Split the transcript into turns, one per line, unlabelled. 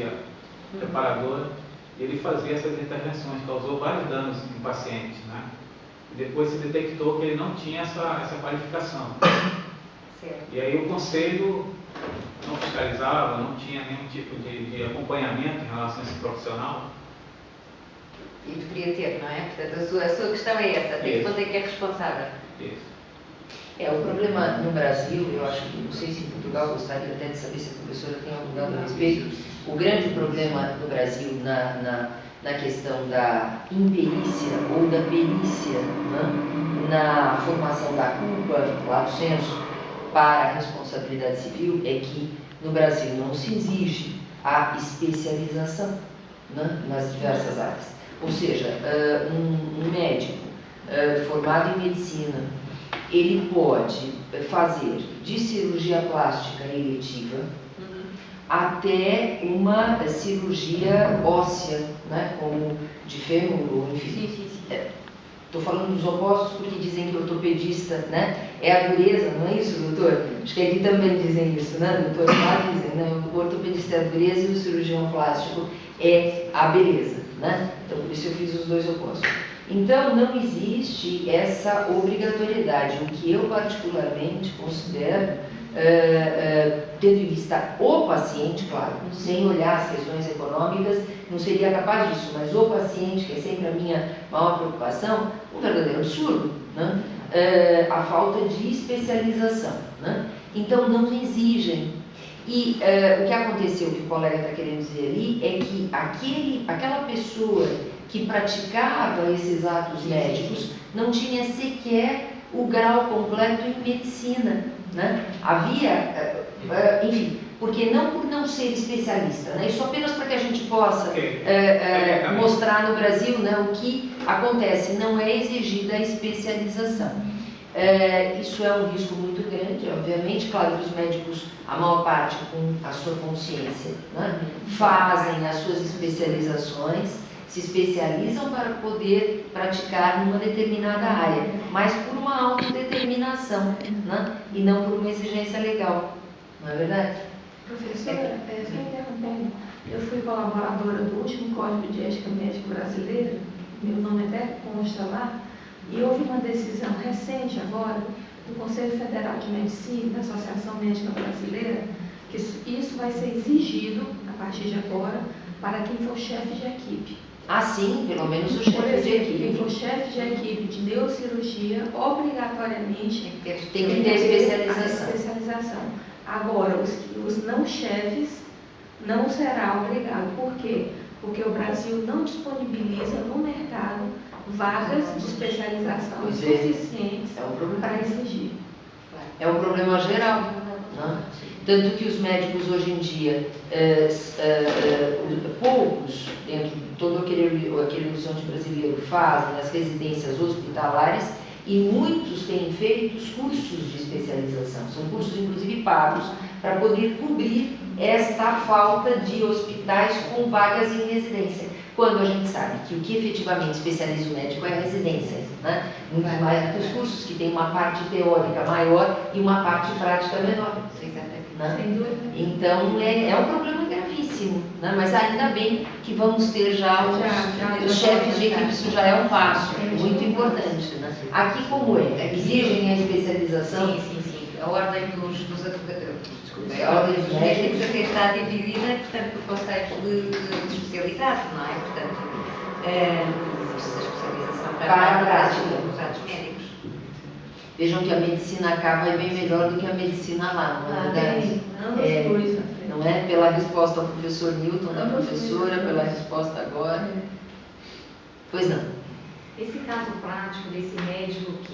anestesia reparadora, e ele fazia essas intervenções, causou vários danos em pacientes, né? E depois se detectou que ele não tinha essa qualificação.
Certo.
E aí o conselho não fiscalizava, não tinha nenhum tipo de acompanhamento em relação a esse profissional.
E deveria ter, não é? Portanto, a sua questão é essa, até que ponto é que é responsável?
Isso.
O problema no Brasil, eu acho que, não sei se em Portugal, gostaria até de saber se a professora tem algum dado a respeito. O grande problema no Brasil na questão da imperícia ou da perícia, né, na formação da culpa, lato sensu, para a responsabilidade civil, é que no Brasil não se exige a especialização, né, nas diversas áreas. Ou seja, um médico formado em medicina, ele pode fazer de cirurgia plástica eletiva até uma cirurgia óssea, né, como de fêmur ou enfim. Estou falando dos opostos porque dizem que o ortopedista, né, é a dureza, não é isso, doutor? Acho que aqui também dizem isso, né, doutor? Lá dizem, né, o ortopedista é a dureza e o cirurgião plástico é a beleza, né? Então, por isso eu fiz os dois opostos. Então, não existe essa obrigatoriedade, o que eu particularmente considero, tendo em vista o paciente, claro, sem olhar as questões econômicas, não seria capaz disso, mas o paciente, que é sempre a minha maior preocupação, um verdadeiro absurdo, né? A falta de especialização, né? Então, não exigem. E o que aconteceu, que o colega está querendo dizer ali, é que aquela pessoa que praticava esses atos médicos não tinha sequer o grau completo em medicina, né? Havia, enfim, porque não por não ser especialista, né? Isso apenas para que a gente possa mostrar no Brasil, né, o que acontece, não é exigida a especialização. Isso é um risco muito grande, obviamente, claro que os médicos, a maior parte com a sua consciência, né, fazem as suas especializações, se especializam para poder praticar numa determinada área, mas por uma autodeterminação, né, e não por uma exigência legal, não é verdade?
Professora, só interrompendo, eu fui colaboradora do último Código de Ética Médico Brasileiro, meu nome até consta lá, e houve uma decisão recente agora do Conselho Federal de Medicina, da Associação Médica Brasileira, que isso vai ser exigido, a partir de agora, para quem for chefe de equipe.
Ah, sim, pelo menos o chefe de equipe.
Quem for chefe de equipe de neurocirurgia, obrigatoriamente
tem que ter especialização.
Agora, os não chefes não será obrigado. Por quê? Porque o Brasil não disponibiliza no mercado vagas de especialização suficientes para exigir.
É um problema geral, né? Tanto que os médicos hoje em dia, poucos, dentro de todo aquele horizonte brasileiro, fazem as residências hospitalares e muitos têm feito os cursos de especialização. São cursos, inclusive, pagos para poder cobrir esta falta de hospitais com vagas em residência. Quando a gente sabe que o que efetivamente especializa o médico é a residência, né? Muito mais do que os cursos, que tem uma parte teórica maior e uma parte prática menor. Né?
Sem dúvida.
Então, é um problema gravíssimo, né? Mas ainda bem que vamos ter já os chefes de equipe, isso já é um passo muito importante. Né? Aqui como é? Exigem a especialização?
Sim. A ordem dos advogados, desculpa, a ordem dos médicos até está dividida, portanto, por conselhos de especialidade, não é? Portanto, existe a especialização para a prática dos atos médicos.
Vejam que a medicina cá vai bem melhor do que a medicina lá, não é verdade? Não é? Pela resposta ao professor Newton, da professora, pela resposta agora. Pois não.
Esse caso prático desse médico que